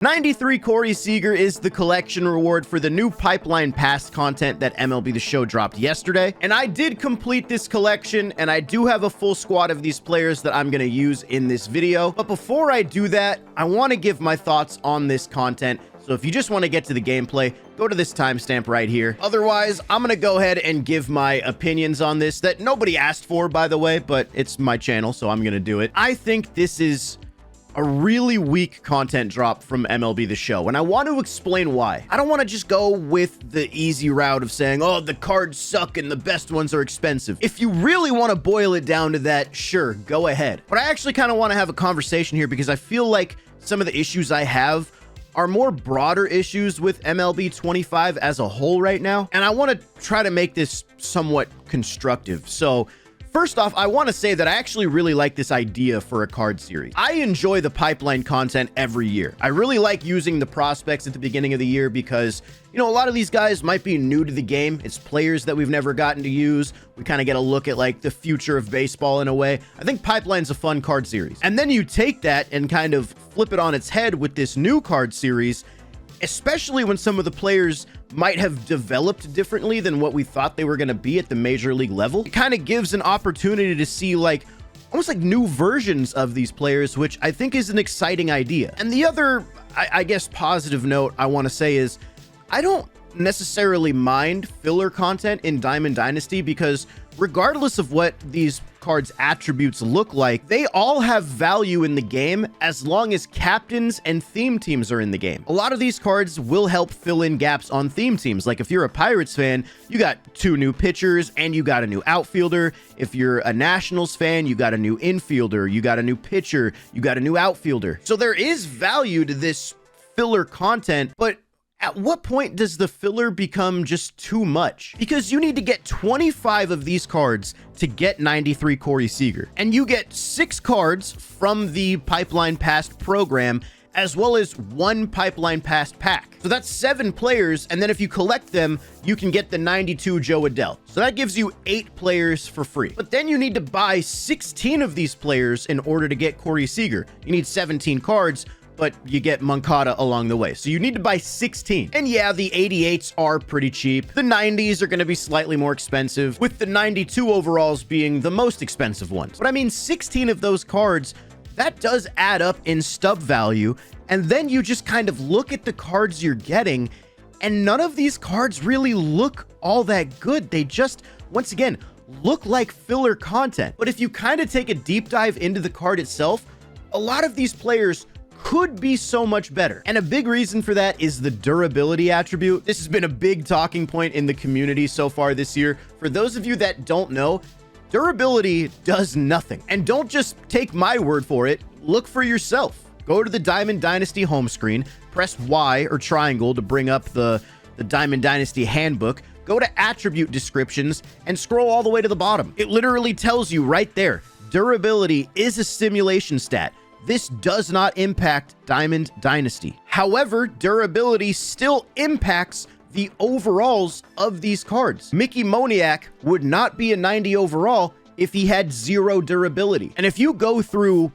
93 Corey Seager is the collection reward for the new Pipeline Pass content that MLB The Show dropped yesterday. And I did complete this collection, and I do have a full squad of these players that I'm going to use in this video. But before I do that, I want to give my thoughts on this content. So if you just want to get to the gameplay, go to this timestamp right here. Otherwise, I'm going to go ahead and give my opinions on this that nobody asked for, by the way, but it's my channel, so I'm going to do it. I think this is a really weak content drop from MLB The Show, and I want to explain why. I don't want to just go with the easy route of saying, oh, the cards suck and the best ones are expensive. If you really want to boil it down to that, sure, go ahead. But I actually kind of want to have a conversation here because I feel like some of the issues I have are more broader issues with MLB 25 as a whole right now, and I want to try to make this somewhat constructive. So first off, I want to say that I actually really like this idea for a card series. I enjoy the pipeline content every year. I really like using the prospects at the beginning of the year because, you know, a lot of these guys might be new to the game. It's players that we've never gotten to use. We kind of get a look at like the future of baseball in a way. I think Pipeline's a fun card series. And then you take that and kind of flip it on its head with this new card series, especially when some of the players might have developed differently than what we thought they were going to be at the major league level. It kind of gives an opportunity to see like almost like new versions of these players, which I think is an exciting idea. And the other, I guess, positive note I want to say is I don't necessarily mind filler content in Diamond Dynasty because regardless of what these cards' attributes look like, they all have value in the game as long as captains and theme teams are in the game. A lot of these cards will help fill in gaps on theme teams. Like if you're a Pirates fan, you got 2 new pitchers and you got a new outfielder. If you're a Nationals fan, you got a new infielder, you got a new pitcher, you got a new outfielder. So there is value to this filler content, but at what point does the filler become just too much? Because you need to get 25 of these cards to get 93 Corey Seager. And you get 6 cards from the Pipeline Pass program, as well as 1 Pipeline Pass pack. So that's 7 players, and then if you collect them, you can get the 92 Joe Adele. So that gives you 8 players for free. But then you need to buy 16 of these players in order to get Corey Seager. You need 17 cards, but you get Moncada along the way. So you need to buy 16. And yeah, the 88s are pretty cheap. The 90s are going to be slightly more expensive, with the 92 overalls being the most expensive ones. But I mean, 16 of those cards, that does add up in stub value. And then you just kind of look at the cards you're getting, and none of these cards really look all that good. They just, once again, look like filler content. But if you kind of take a deep dive into the card itself, a lot of these players could be so much better. And a big reason for that is the durability attribute. This has been a big talking point in the community so far this year. For those of you that don't know, durability does nothing. And don't just take my word for it, look for yourself. Go to the Diamond Dynasty home screen, press Y or triangle to bring up the Diamond Dynasty handbook, go to attribute descriptions and scroll all the way to the bottom. It literally tells you right there, durability is a simulation stat. This does not impact Diamond Dynasty. However, durability still impacts the overalls of these cards. Mickey Moniak would not be a 90 overall if he had 0 durability. And if you go through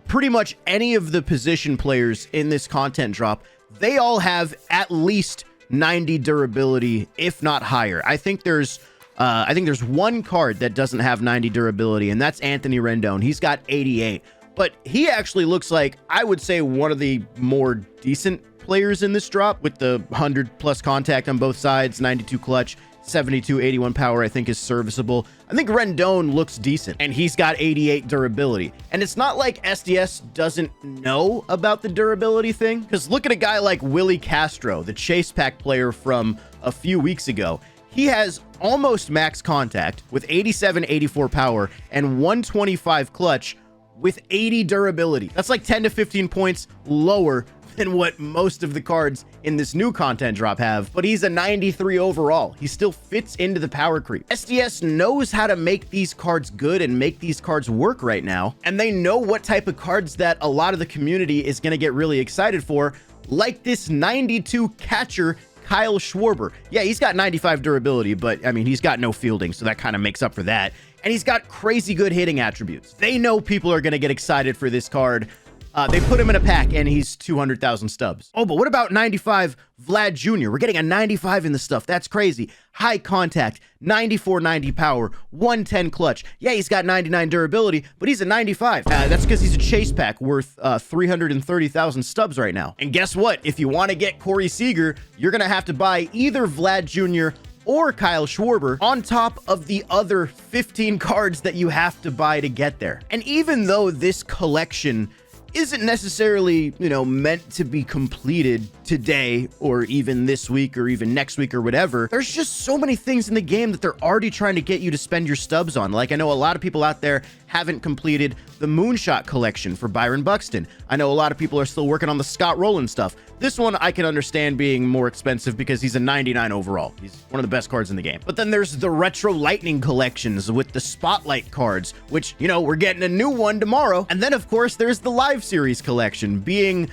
pretty much any of the position players in this content drop, they all have at least 90 durability, if not higher. I think there's 1 card that doesn't have 90 durability, and that's Anthony Rendon. He's got 88. But he actually looks like, I would say, one of the more decent players in this drop with the 100+ contact on both sides, 92 clutch, 72, 81 power, I think is serviceable. I think Rendon looks decent, and he's got 88 durability. And it's not like SDS doesn't know about the durability thing, because look at a guy like Willie Castro, the chase pack player from a few weeks ago. He has almost max contact with 87, 84 power and 125 clutch, with 80 durability. That's like 10 to 15 points lower than what most of the cards in this new content drop have, but he's a 93 overall. He still fits into the power creep. SDS knows how to make these cards good and make these cards work right now, and they know what type of cards that a lot of the community is going to get really excited for, like this 92 catcher Kyle Schwarber. Yeah, he's got 95 durability, but I mean, he's got no fielding, so that kind of makes up for that. And he's got crazy good hitting attributes. They know people are going to get excited for this card. They put him in a pack, and he's 200,000 stubs. Oh, but what about 95 Vlad Jr.? We're getting a 95 in this stuff. That's crazy. High contact, 94-90 power, 110 clutch. Yeah, he's got 99 durability, but he's a 95. That's because he's a chase pack worth 330,000 stubs right now. And guess what? If you want to get Corey Seager, you're going to have to buy either Vlad Jr. or Kyle Schwarber on top of the other 15 cards that you have to buy to get there. And even though this collection isn't necessarily, meant to be completed today or even this week or even next week or whatever, there's just so many things in the game that they're already trying to get you to spend your stubs on. Like, I know a lot of people out there haven't completed the Moonshot collection for Byron Buxton. I know a lot of people are still working on the Scott Rowland stuff. This one I can understand being more expensive because he's a 99 overall. He's one of the best cards in the game. But then there's the Retro Lightning collections with the Spotlight cards, which, we're getting a new one tomorrow. And then, of course, there's the Live Series collection being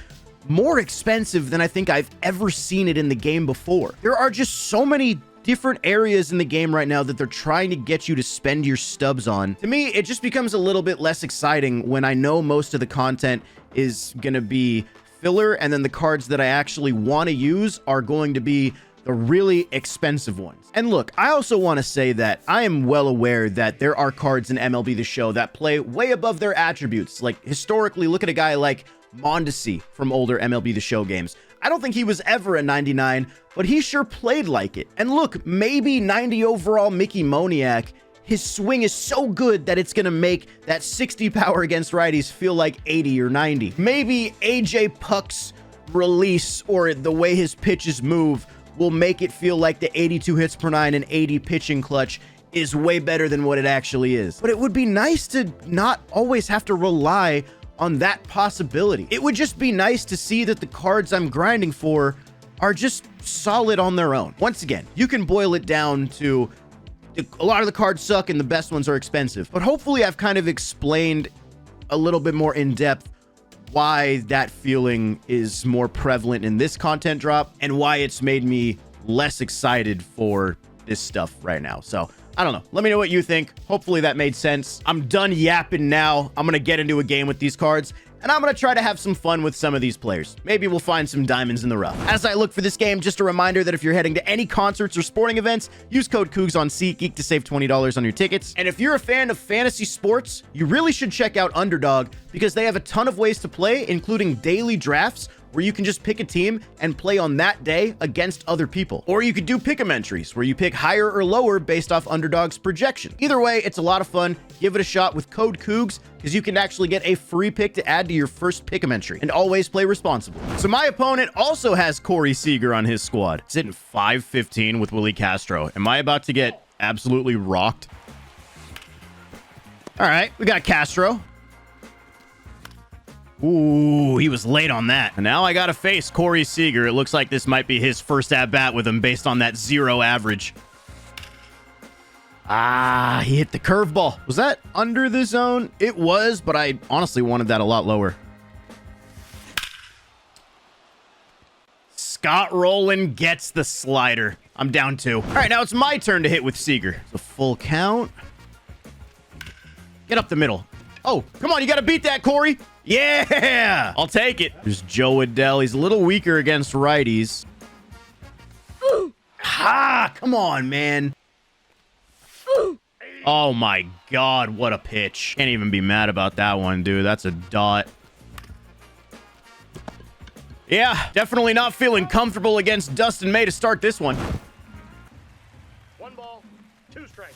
more expensive than I think I've ever seen it in the game before. There are just so many different areas in the game right now that they're trying to get you to spend your stubs on. To me, it just becomes a little bit less exciting when I know most of the content is going to be filler, and then the cards that I actually want to use are going to be the really expensive ones. And look, I also want to say that I am well aware that there are cards in MLB The Show that play way above their attributes. Like, historically, look at a guy like Mondesi from older MLB The Show games. I don't think he was ever a 99, but he sure played like it. And look, maybe 90 overall Mickey Moniak, his swing is so good that it's going to make that 60 power against righties feel like 80 or 90. Maybe AJ Puck's release or the way his pitches move will make it feel like the 82 hits per 9 and 80 pitching clutch is way better than what it actually is. But it would be nice to not always have to rely on that possibility. It would just be nice to see that the cards I'm grinding for are just solid on their own. Once again, you can boil it down to a lot of the cards suck and the best ones are expensive. But hopefully I've kind of explained a little bit more in depth why that feeling is more prevalent in this content drop and why it's made me less excited for this stuff right now. So I don't know. Let me know what you think. Hopefully that made sense. I'm done yapping now. I'm going to get into a game with these cards, and I'm going to try to have some fun with some of these players. Maybe we'll find some diamonds in the rough. As I look for this game, just a reminder that if you're heading to any concerts or sporting events, use code Cougs on SeatGeek to save $20 on your tickets. And if you're a fan of fantasy sports, you really should check out Underdog because they have a ton of ways to play, including daily drafts, where you can just pick a team and play on that day against other people. Or you could do pick'em entries, where you pick higher or lower based off Underdog's projection. Either way, it's a lot of fun. Give it a shot with code Cougs, because you can actually get a free pick to add to your first pick'em entry. And always play responsibly. So my opponent also has Corey Seager on his squad. He's hitting 515 with Willie Castro. Am I about to get absolutely rocked? All right, we got Castro. Ooh, he was late on that. And now I gotta face Corey Seager. It looks like this might be his first at-bat with him based on that 0 average. Ah, he hit the curveball. Was that under the zone? It was, but I honestly wanted that a lot lower. Scott Rowland gets the slider. I'm down 2. All right, now it's my turn to hit with Seager. It's a full count. Get up the middle. Oh, come on, you gotta beat that, Corey. Yeah, I'll take it. There's Joe Adell. He's a little weaker against righties. Ha! Come on, man. Oh my God, what a pitch. Can't even be mad about that one, dude. That's a dot. Yeah, definitely not feeling comfortable against Dustin May to start this one. 1 ball, 2 strikes.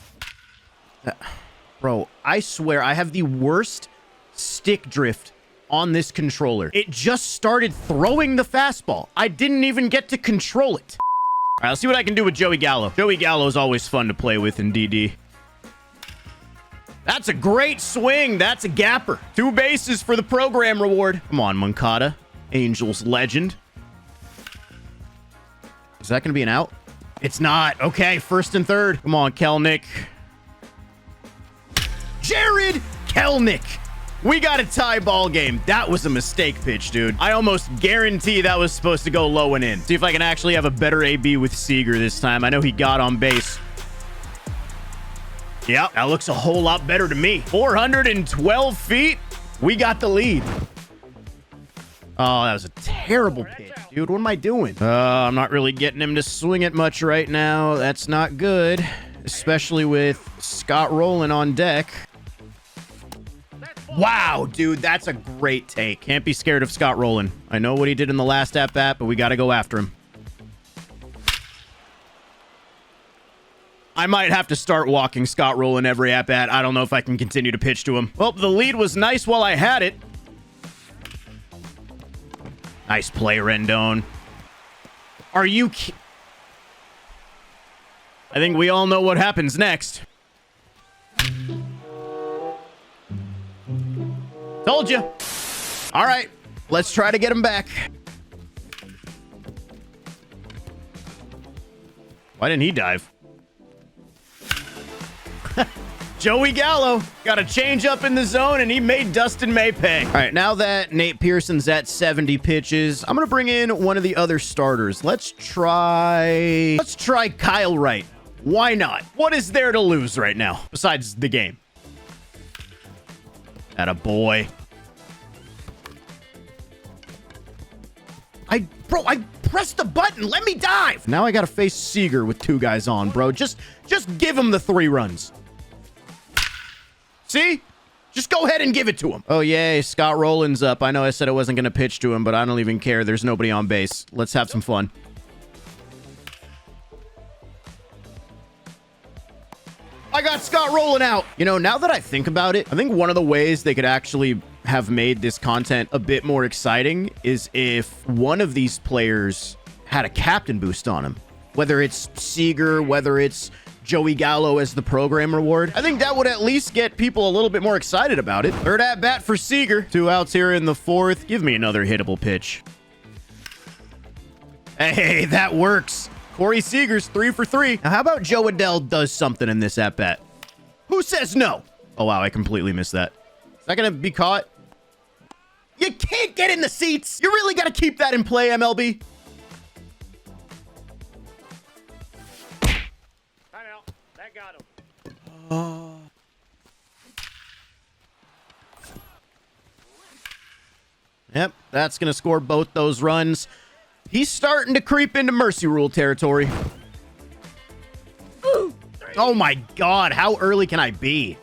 Bro, I swear I have the worst stick drift on this controller. It just started throwing the fastball. I didn't even get to control it. All right, let's see what I can do with Joey Gallo. Joey Gallo is always fun to play with in DD. That's a great swing. That's a gapper. 2 bases for the program reward. Come on, Moncada. Angels legend. Is that going to be an out? It's not. Okay, 1st and 3rd. Come on, Kelnick. Jared Kelnick. We got a tie ball game. That was a mistake pitch, dude. I almost guarantee that was supposed to go low and in. See if I can actually have a better AB with Seager this time. I know he got on base. Yep, that looks a whole lot better to me. 412 feet. We got the lead. Oh, that was a terrible pitch, dude. What am I doing? I'm not really getting him to swing it much right now. That's not good, especially with Scott Rowland on deck. Wow, dude, that's a great take. Can't be scared of Scott Rowland. I know what he did in the last at-bat, but we got to go after him. I might have to start walking Scott Rowland every at-bat. I don't know if I can continue to pitch to him. Well, the lead was nice while I had it. Nice play, Rendon. Are you... I think we all know what happens next. Told you. All right, let's try to get him back. Why didn't he dive? Joey Gallo got a change up in the zone, and he made Dustin May pay. All right, now that Nate Pearson's at 70 pitches, I'm going to bring in one of the other starters. Let's try Kyle Wright. Why not? What is there to lose right now besides the game? Atta boy. Bro, I pressed the button. Let me dive. Now I got to face Seager with 2 guys on, bro. Just give him the 3 runs. See? Just go ahead and give it to him. Oh, yay. Scott Rowland's up. I know I said I wasn't going to pitch to him, but I don't even care. There's nobody on base. Let's have some fun. I got Scott Rowland out. You know, now that I think about it, I think one of the ways they could actually have made this content a bit more exciting is if one of these players had a captain boost on him. Whether it's Seager, whether it's Joey Gallo as the program reward. I think that would at least get people a little bit more excited about it. Third at bat for Seager. 2 outs here in the 4th. Give me another hittable pitch. Hey, that works. Corey Seager's 3 for 3. Now, how about Joe Adell does something in this at bat? Who says no? Oh, wow, I completely missed that. Is that going to be caught? You can't get in the seats. You really got to keep that in play, MLB. That got him. Yep, that's going to score both those runs. He's starting to creep into mercy rule territory. Oh my God, how early can I be?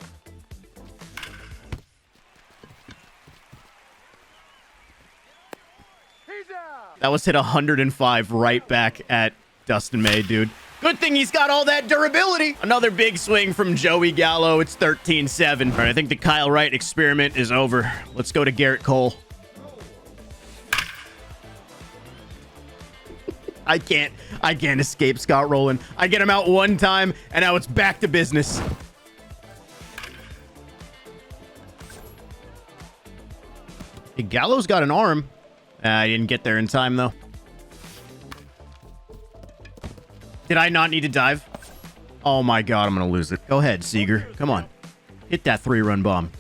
That was hit 105 right back at Dustin May, dude. Good thing he's got all that durability. Another big swing from Joey Gallo. It's 13-7. All right, I think the Kyle Wright experiment is over. Let's go to Garrett Cole. I can't escape Scott Rowland. I get him out one time, and now it's back to business. Hey, Gallo's got an arm. I didn't get there in time, though. Did I not need to dive? Oh, my God, I'm going to lose it. Go ahead, Seager. Come on. Hit that 3-run bomb.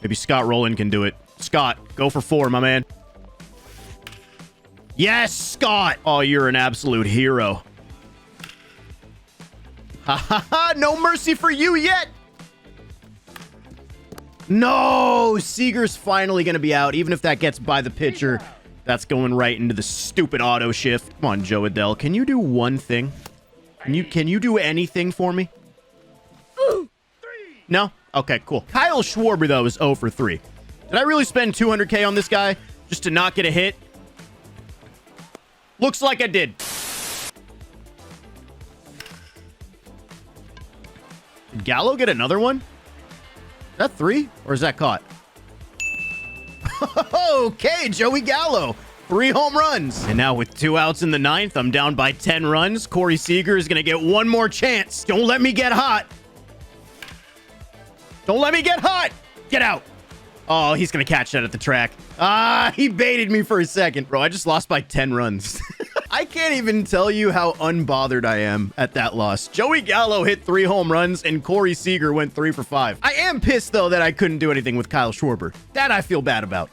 Maybe Scott Rowland can do it. Scott, go for 4, my man. Yes, Scott. Oh, you're an absolute hero. Ha ha ha. No mercy for you yet. No, Seager's finally going to be out. Even if that gets by the pitcher, that's going right into the stupid auto shift. Come on, Joe Adell. Can you do one thing? Can you do anything for me? No? Okay, cool. Kyle Schwarber, though, is 0 for 3. Did I really spend $200K on this guy just to not get a hit? Looks like I did. Did Gallo get another one? Is that 3? Or is that caught? Okay, Joey Gallo. 3 home runs. And now with 2 outs in the 9th, I'm down by 10 runs. Corey Seager is going to get one more chance. Don't let me get hot. Don't let me get hot. Get out. Oh, he's going to catch that at the track. Ah, he baited me for a second. Bro, I just lost by 10 runs. I can't even tell you how unbothered I am at that loss. Joey Gallo hit 3 home runs and Corey Seager went 3 for 5. I am pissed, though, that I couldn't do anything with Kyle Schwarber. That I feel bad about.